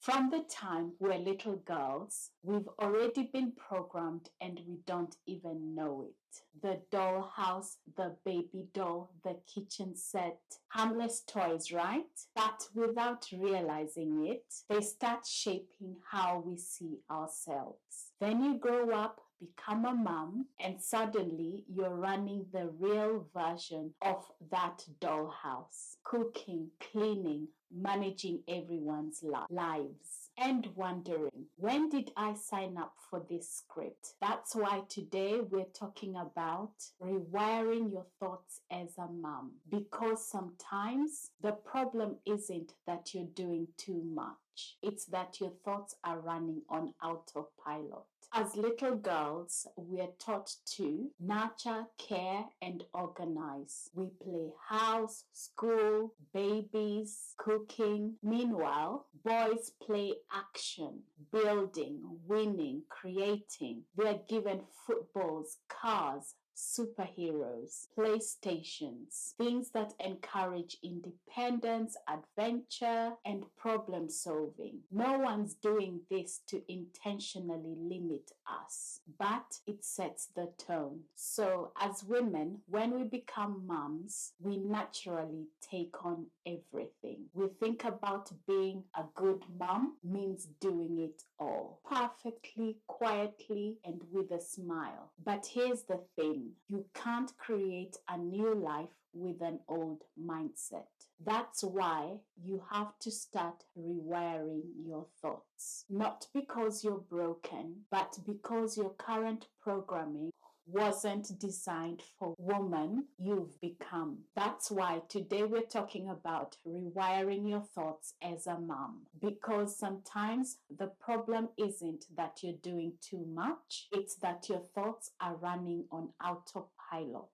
From the time we're little girls, we've already been programmed and we don't even know it. The dollhouse, the baby doll, the kitchen set, harmless toys, right? But without realizing it, they start shaping how we see ourselves. Then you grow up, become a mom, and suddenly you're running the real version of that dollhouse. Cooking, cleaning, managing everyone's lives, and wondering, when did I sign up for this script? That's why today we're talking about rewiring your thoughts as a mom. Because sometimes the problem isn't that you're doing too much, it's that your thoughts are running on autopilot. As little girls, we're taught to nurture, care, and organize. We play house, school, babies, cooking. Meanwhile, boys play action, building, winning, creating. They're given footballs, cars, superheroes, PlayStations, things that encourage independence, adventure, and problem solving. No one's doing this to intentionally limit us, but it sets the tone. So, as women, when we become moms, we naturally take on everything. We think about being a good mom means doing it all perfectly, quietly, and with a smile. But here's the thing, you can't create a new life with an old mindset. That's why you have to start rewiring your thoughts. Not because you're broken, but because your current programming wasn't designed for woman you've become. That's why today we're talking about rewiring your thoughts as a mom. Because sometimes the problem isn't that you're doing too much, it's that your thoughts are running on autopilot.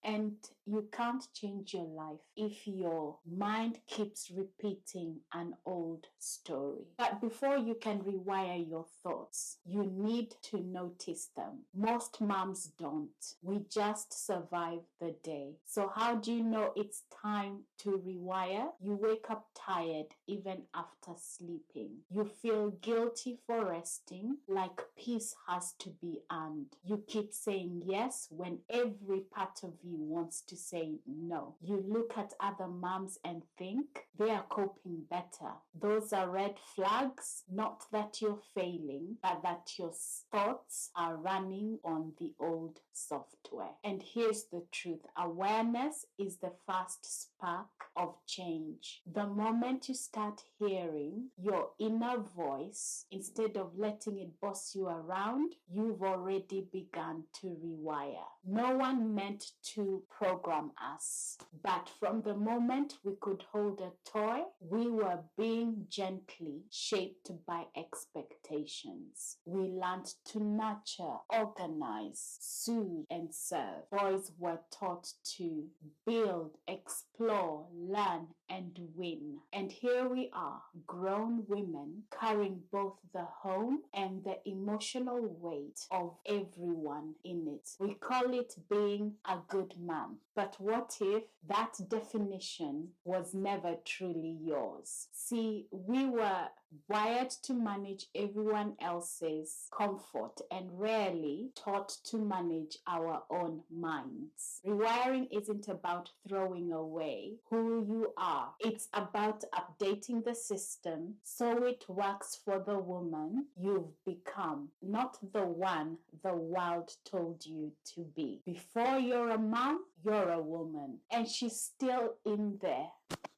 And you can't change your life if your mind keeps repeating an old story. But before you can rewire your thoughts, you need to notice them. Most moms don't. We just survive the day. So how do you know it's time to rewire? You wake up tired even after sleeping. You feel guilty for resting, like peace has to be earned. You keep saying yes when every part of you wants to say no. You look at other moms and think they are coping better. Those are red flags, not that you're failing, but that your thoughts are running on the old software. And here's the truth, awareness is the first spark of change. The moment you start hearing your inner voice, instead of letting it boss you around, you've already begun to rewire. No one meant to program us, but from the moment we could hold a toy, we were being gently shaped by expectations. We learned to nurture, organize, soothe, and serve. Boys were taught to build, explore, learn, and win. And here we are, grown women carrying both the home and the emotional weight of everyone in it. We call it being a good mom. But what if that definition was never truly yours? See, we were wired to manage everyone else's comfort and rarely taught to manage our own minds. Rewiring isn't about throwing away who you are. It's about updating the system so it works for the woman you've become, not the one the world told you to be. Before you're a mom, you're a woman, and she's still in there.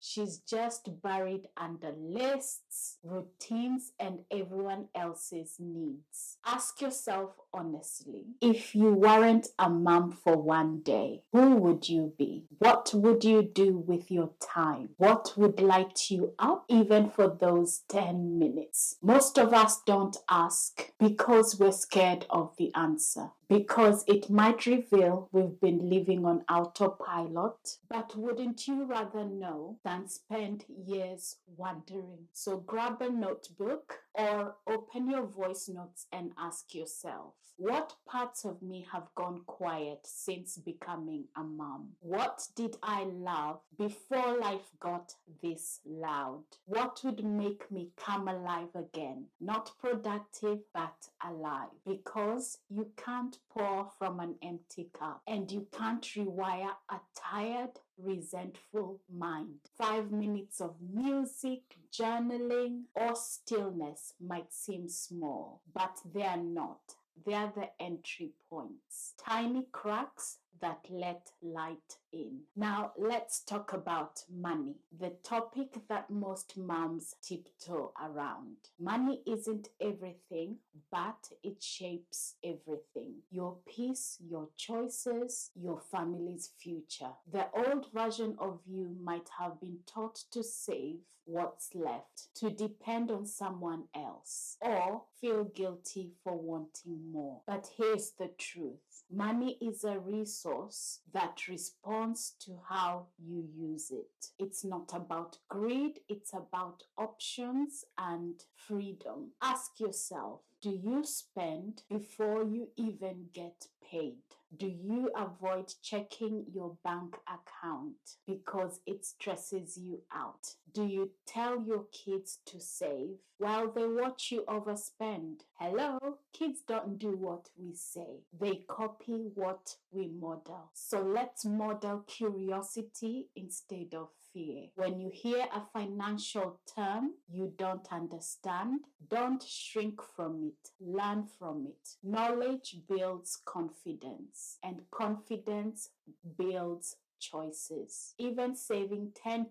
She's just buried under lists, routines, and everyone else's needs. Ask yourself honestly, if you weren't a mom for one day, who would you be? What would you do with your time? What would light you up even for those 10 minutes? Most of us don't ask because we're scared of the answer, because it might reveal we've been living on autopilot. But wouldn't you rather know than spend years wondering? So grab a notebook, Or open your voice notes and ask yourself, what parts of me have gone quiet since becoming a mom? What did I love before life got this loud? What would make me come alive again? Not productive, but alive. Because you can't pour from an empty cup, and you can't rewire a tired, resentful mind. 5 minutes of music, journaling, or stillness might seem small, but they are not. They are the entry points, tiny cracks that let light in. Now, let's talk about money, the topic that most moms tiptoe around. Money isn't everything, but it shapes everything. Your peace, your choices, your family's future. The old version of you might have been taught to save what's left, to depend on someone else, or feel guilty for wanting more. But here's the truth. Money is a resource that responds to how you use it. It's not about greed, it's about options and freedom. Ask yourself, do you spend before you even get paid? Do you avoid checking your bank account because it stresses you out? Do you tell your kids to save while they watch you overspend? Hello? Kids don't do what we say. They copy what we model. So let's model curiosity instead of fear. When you hear a financial term you don't understand, don't shrink from it. Learn from it. Knowledge builds confidence, and confidence builds choices. Even saving £10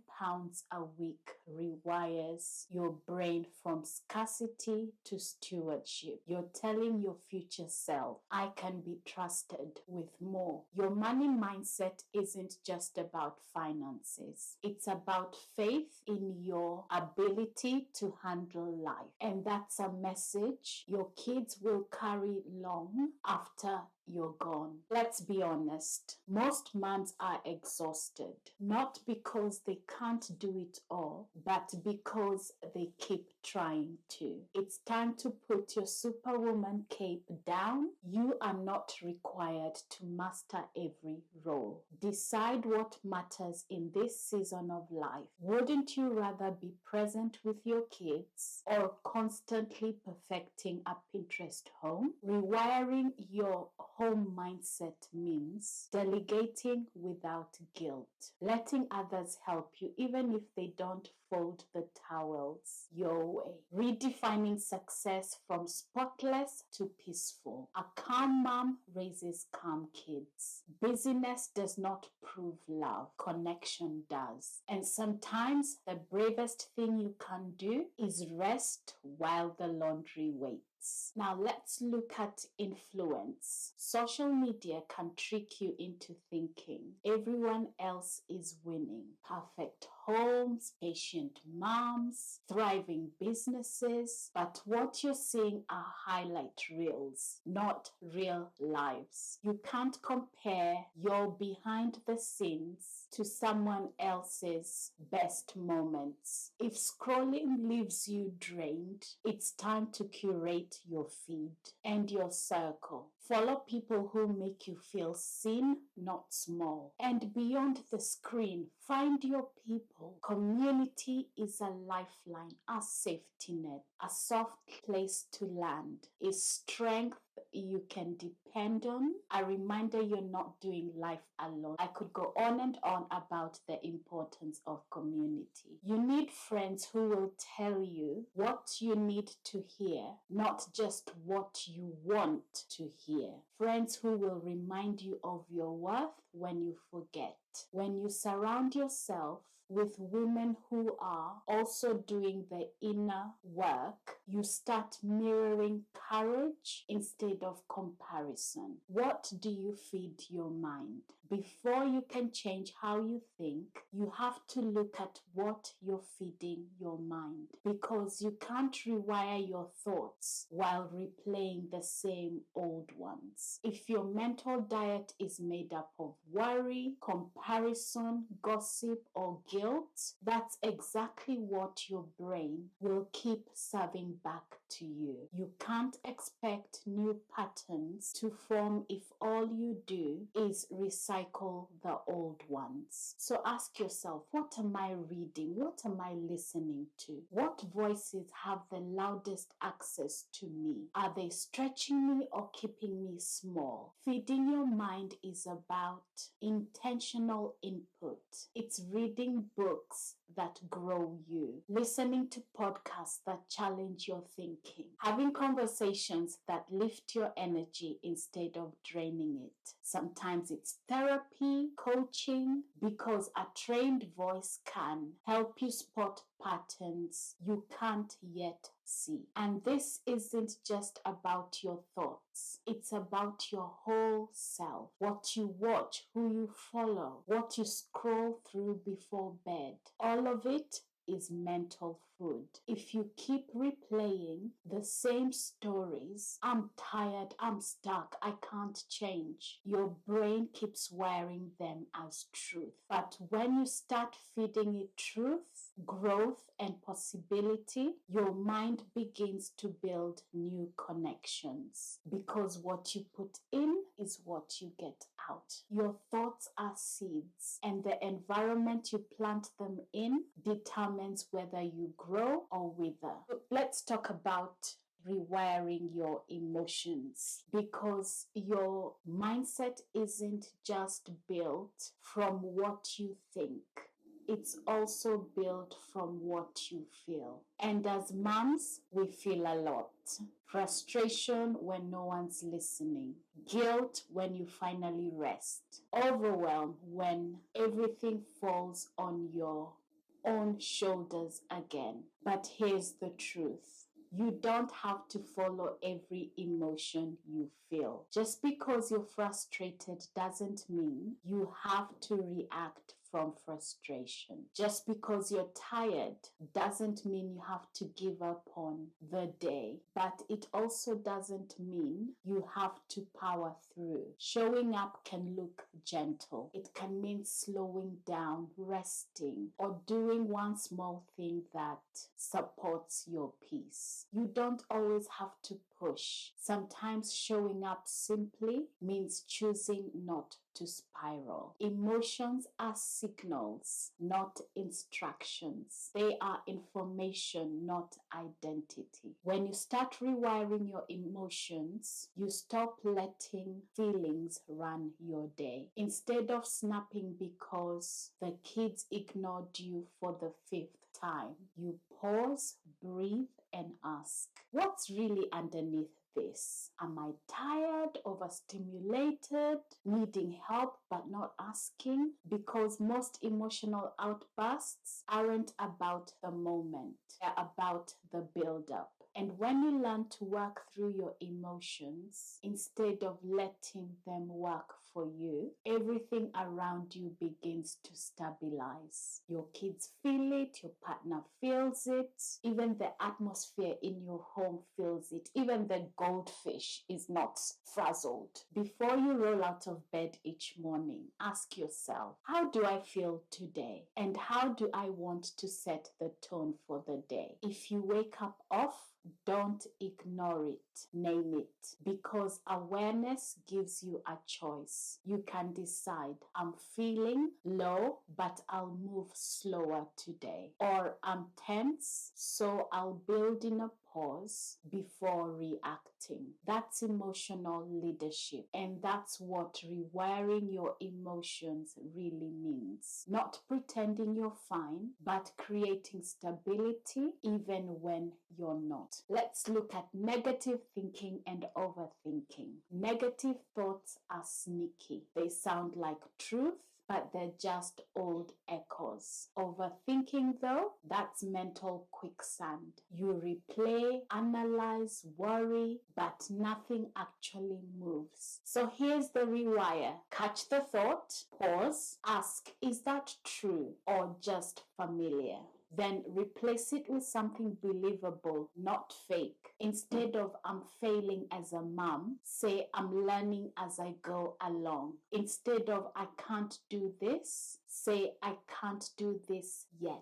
a week rewires your brain from scarcity to stewardship. You're telling your future self, I can be trusted with more. Your money mindset isn't just about finances. It's about faith in your ability to handle life. And that's a message your kids will carry long after you're gone. Let's be honest. Most moms are exhausted, not because they can't do it all, but because they keep trying to. It's time to put your superwoman cape down. You are not required to master every role. Decide what matters in this season of life. Wouldn't you rather be present with your kids or constantly perfecting a Pinterest home? Rewiring your home mindset means delegating without guilt, letting others help you even if they don't fold the towels your way, redefining success from spotless to peaceful. A calm mom raises calm kids. Busyness does not prove love, connection does. And sometimes the bravest thing you can do is rest while the laundry waits. Now let's look at influence. Social media can trick you into thinking everyone else is winning. Perfect homes, patient moms, thriving businesses. But what you're seeing are highlight reels, not real lives. You can't compare your behind the scenes to someone else's best moments. If scrolling leaves you drained, it's time to curate your feed and your circle. Follow people who make you feel seen, not small. And beyond the screen, find your people. Community is a lifeline, a safety net, a soft place to land, a strength you can depend on, a reminder you're not doing life alone. I could go on and on about the importance of community. You need friends who will tell you what you need to hear, not just what you want to hear. Friends who will remind you of your worth when you forget. When you surround yourself with women who are also doing the inner work, you start mirroring courage instead of comparison. What do you feed your mind? Before you can change how you think, you have to look at what you're feeding your mind, because you can't rewire your thoughts while replaying the same old ones. If your mental diet is made up of worry, comparison, gossip, or guilt, that's exactly what your brain will keep serving back to you. You can't expect new patterns to form if all you do is recycle the old ones. So ask yourself, what am I reading? What am I listening to? What voices have the loudest access to me? Are they stretching me or keeping me small? Feeding your mind is about intentional input. It's reading books that grow you, listening to podcasts that challenge your thinking, having conversations that lift your energy instead of draining it. Sometimes it's therapy, coaching, because a trained voice can help you spot patterns you can't yet see. And this isn't just about your thoughts, it's about your whole self. What you watch, who you follow, what you scroll through before bed. All of it is mental food. If you keep replaying the same stories, I'm tired, I'm stuck, I can't change, your brain keeps wearing them as truth. But when you start feeding it truth, growth, and possibility, your mind begins to build new connections. Because what you put in is what you get out. Your thoughts are seeds, and the environment you plant them in determines whether you grow or wither. Let's talk about rewiring your emotions, because your mindset isn't just built from what you think. It's also built from what you feel. And as moms, we feel a lot. Frustration when no one's listening. Guilt when you finally rest. Overwhelm when everything falls on your own shoulders again. But here's the truth. You don't have to follow every emotion you feel. Just because you're frustrated doesn't mean you have to react from frustration. Just because you're tired doesn't mean you have to give up on the day, but it also doesn't mean you have to power through. Showing up can look gentle. It can mean slowing down, resting, or doing one small thing that supports your peace. You don't always have to push. Sometimes showing up simply means choosing not to spiral. Emotions are signals, not instructions. They are information, not identity. When you start rewiring your emotions, you stop letting feelings run your day. Instead of snapping because the kids ignored you for the 5th time, you pause, breathe, and ask, what's really underneath this? Am I tired, overstimulated, needing help but not asking? Because most emotional outbursts aren't about the moment, they're about the build-up. And when you learn to work through your emotions instead of letting them work for you, everything around you begins to stabilize. Your kids feel it, your partner feels it, even the atmosphere in your home feels it, even the goldfish is not frazzled. Before you roll out of bed each morning, ask yourself, how do I feel today? And how do I want to set the tone for the day? If you wake up off, don't ignore it, name it, because awareness gives you a choice. You can decide, I'm feeling low, but I'll move slower today. Or I'm tense, so I'll build in a pause before reacting. That's emotional leadership, and that's what rewiring your emotions really means. Not pretending you're fine, but creating stability even when you're not. Let's look at negative thinking and overthinking. Negative thoughts are sneaky. They sound like truth, but they're just old echoes. Overthinking, though, that's mental quicksand. You replay, analyze, worry, but nothing actually moves. So here's the rewire. Catch the thought, pause, ask, is that true or just familiar? Then replace it with something believable, not fake. Instead of I'm failing as a mom, say I'm learning as I go along. Instead of I can't do this, say I can't do this yet.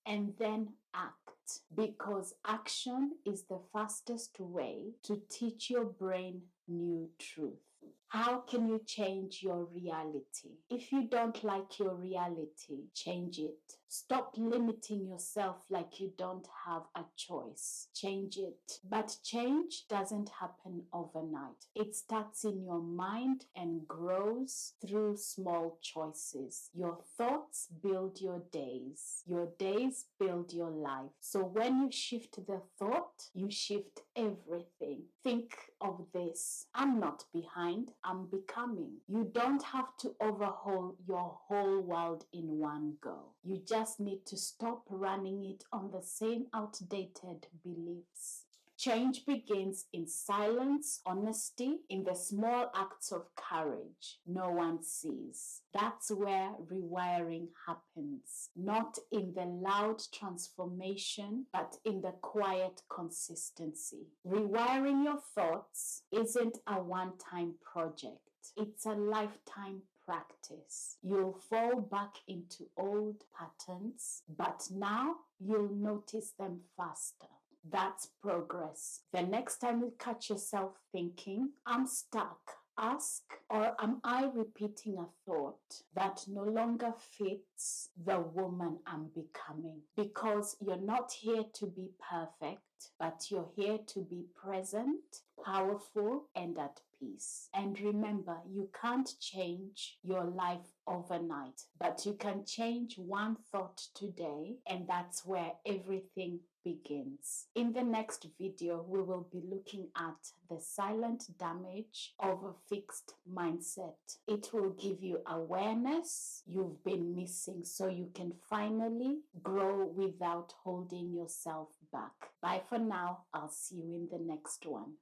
and then act, because action is the fastest way to teach your brain new truth. How can you change your reality? If you don't like your reality, change it. Stop limiting yourself like you don't have a choice. Change it. But change doesn't happen overnight. It starts in your mind and grows through small choices. Your thoughts build your days. Your days build your life. So when you shift the thought, you shift everything. Think of this. I'm not behind, I'm becoming. You don't have to overhaul your whole world in one go. You just need to stop running it on the same outdated beliefs. Change begins in silence, honesty, in the small acts of courage no one sees. That's where rewiring happens, not in the loud transformation, but in the quiet consistency. Rewiring your thoughts isn't a one-time project. It's a lifetime practice. You'll fall back into old patterns, but now you'll notice them faster. That's progress. The next time you catch yourself thinking, I'm stuck, ask, or am I repeating a thought that no longer fits the woman I'm becoming? Because you're not here to be perfect, but you're here to be present, powerful, and at peace. And remember, you can't change your life overnight, but you can change one thought today, and that's where everything begins. In the next video, we will be looking at the silent damage of a fixed mindset. It will give you awareness you've been missing so you can finally grow without holding yourself back. Bye for now. I'll see you in the next one.